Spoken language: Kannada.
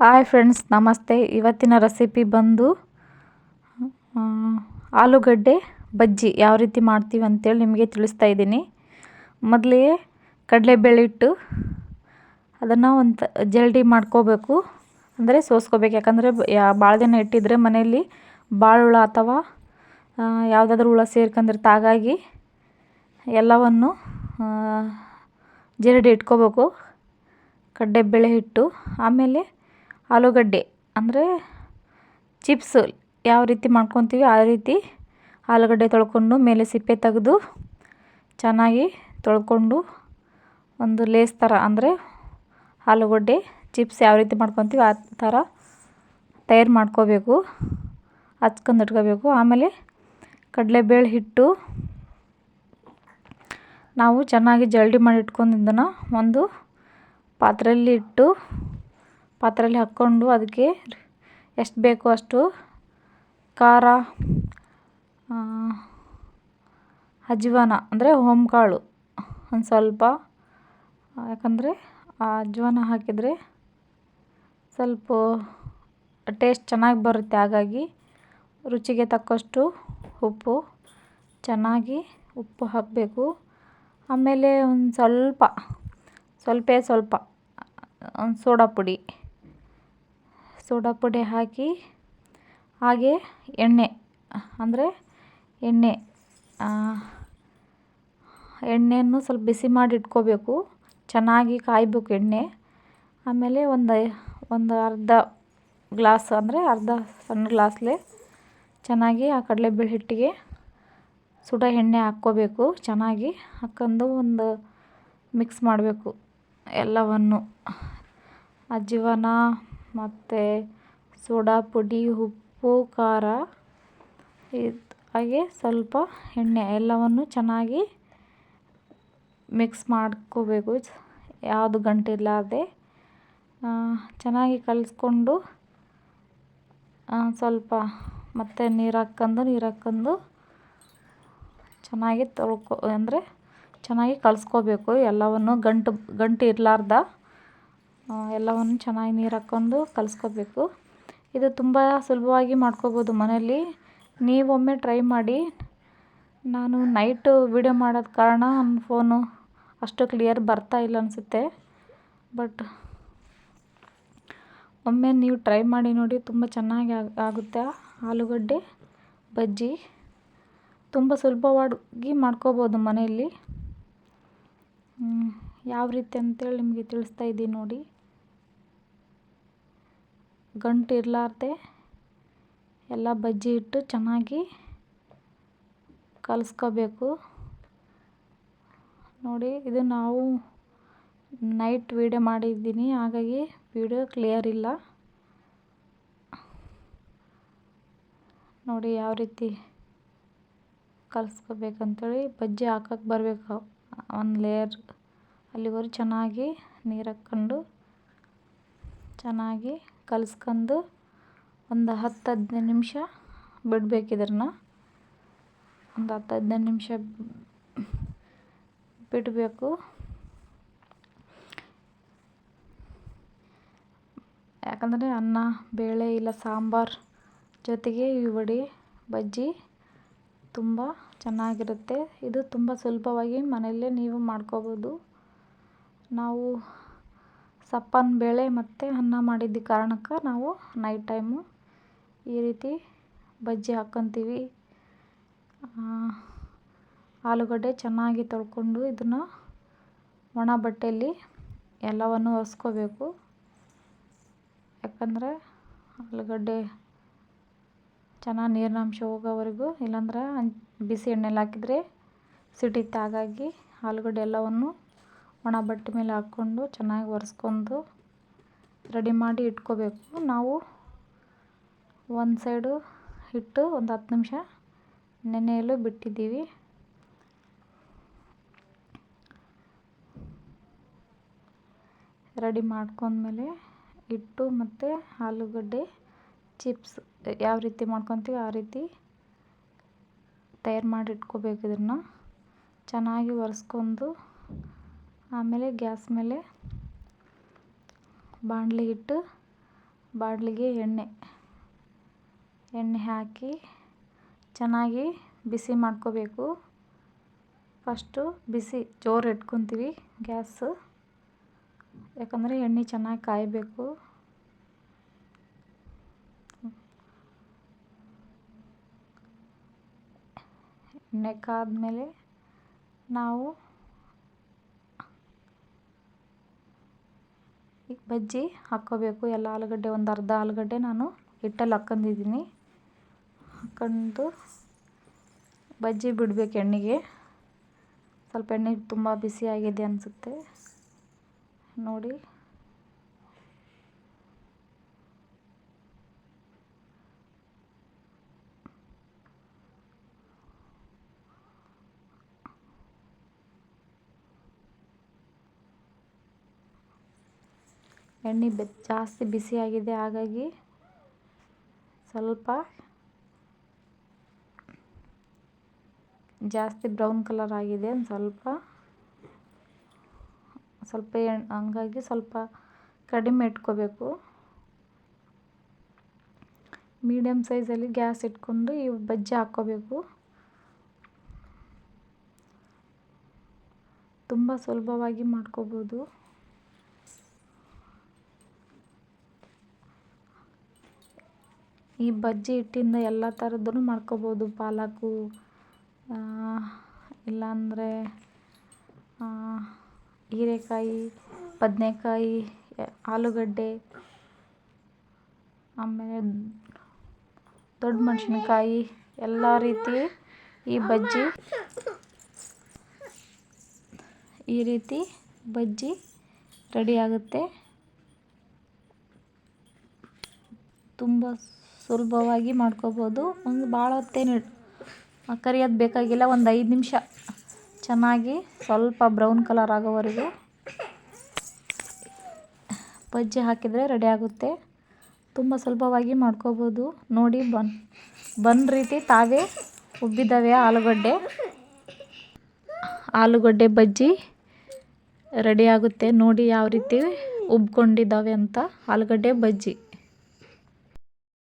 ಹಾಯ್ ಫ್ರೆಂಡ್ಸ್, ನಮಸ್ತೆ. ಇವತ್ತಿನ ರೆಸಿಪಿ ಬಂದು ಆಲೂಗಡ್ಡೆ ಬಜ್ಜಿ ಯಾವ ರೀತಿ ಮಾಡ್ತೀವಿ ಅಂತೇಳಿ ನಿಮಗೆ ತಿಳಿಸ್ತಾ ಇದ್ದೀನಿ. ಮೊದಲಿಗೆ ಕಡಲೆಬೇಳೆ ಇಟ್ಟು ಅದನ್ನು ಒಂದು ಜಲ್ಡಿ ಮಾಡ್ಕೋಬೇಕು, ಅಂದರೆ ಸೋಸ್ಕೋಬೇಕು. ಯಾಕಂದರೆ ಭಾಳ ದಿನ ಇಟ್ಟಿದ್ರೆ ಮನೆಯಲ್ಲಿ ಭಾಳ ಹುಳ ಅಥವಾ ಯಾವುದಾದ್ರೂ ಹುಳ ಸೇರ್ಕೊಂಡಿರುತ್ತೆ. ಹಾಗಾಗಿ ಎಲ್ಲವನ್ನು ಜರಡಿ ಇಟ್ಕೋಬೇಕು, ಕಡಲೆಬೇಳೆ ಹಿಟ್ಟು. ಆಮೇಲೆ ಆಲೂಗಡ್ಡೆ ಅಂದರೆ ಚಿಪ್ಸು ಯಾವ ರೀತಿ ಮಾಡ್ಕೊತೀವಿ ಆ ರೀತಿ ಆಲೂಗಡ್ಡೆ ತೊಳ್ಕೊಂಡು ಮೇಲೆ ಸಿಪ್ಪೆ ತೆಗೆದು ಚೆನ್ನಾಗಿ ತೊಳ್ಕೊಂಡು ಒಂದು ಲೇಸ್ ಥರ, ಅಂದರೆ ಆಲೂಗಡ್ಡೆ ಚಿಪ್ಸ್ ಯಾವ ರೀತಿ ಮಾಡ್ಕೊತೀವಿ ಆ ಥರ ತಯಾರು ಮಾಡ್ಕೋಬೇಕು, ಹಚ್ಕೊಂಡು ಇಟ್ಕೋಬೇಕು. ಆಮೇಲೆ ಕಡಲೆಬೇಳೆ ಹಿಟ್ಟು ನಾವು ಚೆನ್ನಾಗಿ ಜಲ್ಡಿ ಮಾಡಿ ಇಟ್ಕೊಂಡಿದ್ದನ್ನು ಒಂದು ಪಾತ್ರೆಯಲ್ಲಿ ಇಟ್ಟು ಪಾತ್ರೆಯಲ್ಲಿ ಹಾಕ್ಕೊಂಡು ಅದಕ್ಕೆ ಎಷ್ಟು ಬೇಕೋ ಅಷ್ಟು ಖಾರ, ಅಜ್ವಾನ ಅಂದರೆ ಓಂಕಾಳು ಒಂದು ಸ್ವಲ್ಪ, ಯಾಕಂದರೆ ಆ ಅಜ್ವಾನ ಹಾಕಿದರೆ ಸ್ವಲ್ಪ ಟೇಸ್ಟ್ ಚೆನ್ನಾಗಿ ಬರುತ್ತೆ. ಹಾಗಾಗಿ ರುಚಿಗೆ ತಕ್ಕಷ್ಟು ಉಪ್ಪು, ಚೆನ್ನಾಗಿ ಉಪ್ಪು ಹಾಕಬೇಕು. ಆಮೇಲೆ ಒಂದು ಸ್ವಲ್ಪ ಒಂದು ಸೋಡಾ ಪುಡಿ ಹಾಕಿ, ಹಾಗೆ ಎಣ್ಣೆಯನ್ನು ಸ್ವಲ್ಪ ಬಿಸಿ ಮಾಡಿ ಇಟ್ಕೋಬೇಕು, ಚೆನ್ನಾಗಿ ಕಾಯಬೇಕು ಎಣ್ಣೆ. ಆಮೇಲೆ ಒಂದು ಅರ್ಧ ಗ್ಲಾಸ್, ಅಂದರೆ ಅರ್ಧ ಸಣ್ಣ ಗ್ಲಾಸ್ಲೆ ಚೆನ್ನಾಗಿ ಆ ಕಡಲೆಬೇಳೆ ಹಿಟ್ಟಿಗೆ ಸುಡೋ ಎಣ್ಣೆ ಹಾಕ್ಕೋಬೇಕು. ಚೆನ್ನಾಗಿ ಹಾಕ್ಕೊಂಡು ಒಂದು ಮಿಕ್ಸ್ ಮಾಡಬೇಕು ಎಲ್ಲವನ್ನು, ಅಜ್ವಾನ ಮತ್ತು ಸೋಡಾ ಪುಡಿ, ಉಪ್ಪು, ಖಾರ, ಹಾಗೆ ಸ್ವಲ್ಪ ಎಣ್ಣೆ ಎಲ್ಲವನ್ನು ಚೆನ್ನಾಗಿ ಮಿಕ್ಸ್ ಮಾಡ್ಕೋಬೇಕು. ಯಾವುದು ಗಂಟಿರಲಾರ್ದೆ ಚೆನ್ನಾಗಿ ಕಲಿಸ್ಕೊಂಡು ಸ್ವಲ್ಪ ಮತ್ತೆ ನೀರು ಹಾಕ್ಕೊಂಡು ಚೆನ್ನಾಗಿ ಅಂದರೆ ಚೆನ್ನಾಗಿ ಕಲಿಸ್ಕೋಬೇಕು ಎಲ್ಲವನ್ನು, ಗಂಟು ಇರಲಾರ್ದ ಎಲ್ಲವನ್ನು ಚೆನ್ನಾಗಿ ನೀರು ಹಾಕ್ಕೊಂಡು ಕಲಿಸ್ಕೋಬೇಕು. ಇದು ತುಂಬ ಸುಲಭವಾಗಿ ಮಾಡ್ಕೋಬೋದು ಮನೆಯಲ್ಲಿ. ನೀವೊಮ್ಮೆ ಟ್ರೈ ಮಾಡಿ. ನಾನು ನೈಟು ವಿಡಿಯೋ ಮಾಡೋದ ಕಾರಣ ನನ್ನ ಫೋನು ಅಷ್ಟು ಕ್ಲಿಯರ್ ಬರ್ತಾ ಇಲ್ಲ ಅನಿಸುತ್ತೆ. ಬಟ್ ಒಮ್ಮೆ ನೀವು ಟ್ರೈ ಮಾಡಿ ನೋಡಿ, ತುಂಬ ಚೆನ್ನಾಗಿ ಆಗುತ್ತೆ. ಆಲೂಗಡ್ಡೆ ಬಜ್ಜಿ ತುಂಬ ಸುಲಭವಾಗಿ ಮಾಡ್ಕೋಬೋದು ಮನೆಯಲ್ಲಿ. ಯಾವ ರೀತಿ ಅಂತೇಳಿ ನಿಮಗೆ ತಿಳಿಸ್ತಾ ಇದ್ದೀನಿ ನೋಡಿ. ಗಂಟು ಇರಲಾರ್ದೆ ಎಲ್ಲ ಬಜ್ಜಿ ಇಟ್ಟು ಚೆನ್ನಾಗಿ ಕಲಿಸ್ಕೋಬೇಕು ನೋಡಿ. ಇದು ನಾವು ನೈಟ್ ವಿಡಿಯೋ ಮಾಡಿದ್ದೀನಿ, ಹಾಗಾಗಿ ವಿಡಿಯೋ ಕ್ಲಿಯರ್ ಇಲ್ಲ ನೋಡಿ. ಯಾವ ರೀತಿ ಕಲಿಸ್ಕೋಬೇಕಂತೇಳಿ ಬಜ್ಜಿ ಹಾಕಕ್ಕೆ ಬರಬೇಕು ಒಂದು ಲೇಯರ್ ಅಲ್ಲಿವರೆಗೂ ಚೆನ್ನಾಗಿ ನೀರು ಹಾಕ್ಕೊಂಡು ಚೆನ್ನಾಗಿ ಕಲಿಸ್ಕೊಂಡು ಒಂದು 10-15 ನಿಮಿಷ ಬಿಡಬೇಕು. ಇದನ್ನು ಒಂದು 10-15 ನಿಮಿಷ ಬಿಡಬೇಕು. ಯಾಕಂದರೆ ಅನ್ನ, ಬೇಳೆ ಇಲ್ಲ ಸಾಂಬಾರು ಜೊತೆಗೆ ಈ ವಡೆ ಬಜ್ಜಿ ತುಂಬ ಚೆನ್ನಾಗಿರುತ್ತೆ. ಇದು ತುಂಬ ಸುಲಭವಾಗಿ ಮನೆಯಲ್ಲೇ ನೀವು ಮಾಡ್ಕೋಬೋದು. ನಾವು ಸಪ್ಪನ ಬೇಳೆ ಮತ್ತು ಅನ್ನ ಮಾಡಿದ್ದ ಕಾರಣಕ್ಕೆ ನಾವು ನೈಟ್ ಟೈಮು ಈ ರೀತಿ ಬಜ್ಜಿ ಹಾಕ್ಕೊತೀವಿ. ಆಲೂಗಡ್ಡೆ ಚೆನ್ನಾಗಿ ತೊಳ್ಕೊಂಡು ಇದನ್ನು ಒಣ ಬಟ್ಟೆಯಲ್ಲಿ ಎಲ್ಲವನ್ನು ಒರೆಸ್ಕೋಬೇಕು. ಯಾಕಂದರೆ ಆಲೂಗಡ್ಡೆ ಚೆನ್ನಾಗಿ ನೀರಿನಂಶ ಹೋಗೋವರೆಗೂ, ಇಲ್ಲಾಂದ್ರೆ ಬಿಸಿ ಎಣ್ಣೆಲಿ ಹಾಕಿದರೆ ಸಿಡಿಯುತ್ತೆ. ಹಾಗಾಗಿ ಆಲೂಗಡ್ಡೆ ಎಲ್ಲವನ್ನು ಒಣ ಬಟ್ಟೆ ಮೇಲೆ ಹಾಕ್ಕೊಂಡು ಚೆನ್ನಾಗಿ ಒರೆಸ್ಕೊಂಡು ರೆಡಿ ಮಾಡಿ ಇಟ್ಕೋಬೇಕು. ನಾವು ಒಂದು ಸೈಡು ಇಟ್ಟು ಒಂದು 10 ನಿಮಿಷ ನೆನೆಯಲು ಬಿಟ್ಟಿದ್ದೀವಿ. ರೆಡಿ ಮಾಡ್ಕೊಂಡ್ಮೇಲೆ ಹಿಟ್ಟು ಮತ್ತು ಆಲೂಗಡ್ಡೆ ಚಿಪ್ಸ್ ಯಾವ ರೀತಿ ಮಾಡ್ಕೊತೀವಿ ಆ ರೀತಿ ತಯಾರು ಮಾಡಿ ಇಟ್ಕೋಬೇಕು. ಇದನ್ನು ಚೆನ್ನಾಗಿ ಒರೆಸ್ಕೊಂಡು ಆಮೇಲೆ ಗ್ಯಾಸ್ ಮೇಲೆ ಬಾಣಲೆ ಇಟ್ಟು ಬಾಣಲಿಗೆ ಎಣ್ಣೆ ಹಾಕಿ ಚೆನ್ನಾಗಿ ಬಿಸಿ ಮಾಡ್ಕೋಬೇಕು. ಫಸ್ಟು ಬಿಸಿ ಜೋರು ಇಟ್ಕೊತೀವಿ ಗ್ಯಾಸು, ಯಾಕಂದರೆ ಎಣ್ಣೆ ಚೆನ್ನಾಗಿ ಕಾಯಬೇಕು. ಎಣ್ಣೆ ಕಾದ್ಮೇಲೆ ನಾವು ಈಗ ಬಜ್ಜಿ ಹಾಕ್ಕೋಬೇಕು. ಎಲ್ಲ ಆಲೂಗಡ್ಡೆ, ಒಂದು ಅರ್ಧ ಆಲೂಗಡ್ಡೆ ನಾನು ಹಿಟ್ಟಲ್ಲಿ ಹಾಕ್ಕೊಂಡಿದ್ದೀನಿ. ಹಾಕ್ಕೊಂಡು ಬಜ್ಜಿ ಬಿಡಬೇಕು ಎಣ್ಣೆಗೆ. ಸ್ವಲ್ಪ ಎಣ್ಣೆ ತುಂಬ ಬಿಸಿಯಾಗಿದೆ ಅನಿಸುತ್ತೆ ನೋಡಿ. ಎಣ್ಣೆ ಜಾಸ್ತಿ ಬಿಸಿಯಾಗಿದೆ, ಹಾಗಾಗಿ ಸ್ವಲ್ಪ ಜಾಸ್ತಿ ಬ್ರೌನ್ ಕಲರ್ ಆಗಿದೆ. ಸ್ವಲ್ಪ ಹಂಗಾಗಿ ಸ್ವಲ್ಪ ಕಡಿಮೆ ಇಟ್ಕೋಬೇಕು. ಮೀಡಿಯಮ್ ಸೈಜಲ್ಲಿ ಗ್ಯಾಸ್ ಇಟ್ಕೊಂಡು ಈ ಬಜ್ಜಿ ಹಾಕ್ಕೋಬೇಕು. ತುಂಬ ಸುಲಭವಾಗಿ ಮಾಡ್ಕೋಬೋದು. ಈ ಬಜ್ಜಿ ಹಿಟ್ಟಿಂದ ಎಲ್ಲ ಥರದ್ದೂ ಮಾಡ್ಕೋಬೋದು. ಪಾಲಕು, ಇಲ್ಲಾಂದರೆ ಹೀರೆಕಾಯಿ, ಬದನೆಕಾಯಿ, ಆಲೂಗಡ್ಡೆ, ಆಮೇಲೆ ದೊಡ್ಡ ಮೆಣಸಿನ್ಕಾಯಿ, ಎಲ್ಲ ರೀತಿ ಈ ರೀತಿ ಬಜ್ಜಿ ರೆಡಿ ಆಗುತ್ತೆ. ತುಂಬ ಸುಲಭವಾಗಿ ಮಾಡ್ಕೋಬೋದು. ಒಂದು ಭಾಳ ಹೊತ್ತೇನು ಕರಿಯೋದು ಬೇಕಾಗಿಲ್ಲ. ಒಂದು 5 ನಿಮಿಷ ಚೆನ್ನಾಗಿ ಸ್ವಲ್ಪ ಬ್ರೌನ್ ಕಲರ್ ಆಗೋವರೆಗೂ ಬಜ್ಜಿ ಹಾಕಿದರೆ ರೆಡಿ ಆಗುತ್ತೆ. ತುಂಬ ಸುಲಭವಾಗಿ ಮಾಡ್ಕೋಬೋದು ನೋಡಿ. ಬನ್ ರೀತಿ ತಾವೇ ಉಬ್ಬಿದ್ದಾವೆ ಆಲೂಗಡ್ಡೆ ಬಜ್ಜಿ ರೆಡಿ ಆಗುತ್ತೆ ನೋಡಿ. ಯಾವ ರೀತಿ ಉಬ್ಕೊಂಡಿದ್ದಾವೆ ಅಂತ ಆಲೂಗಡ್ಡೆ ಬಜ್ಜಿ.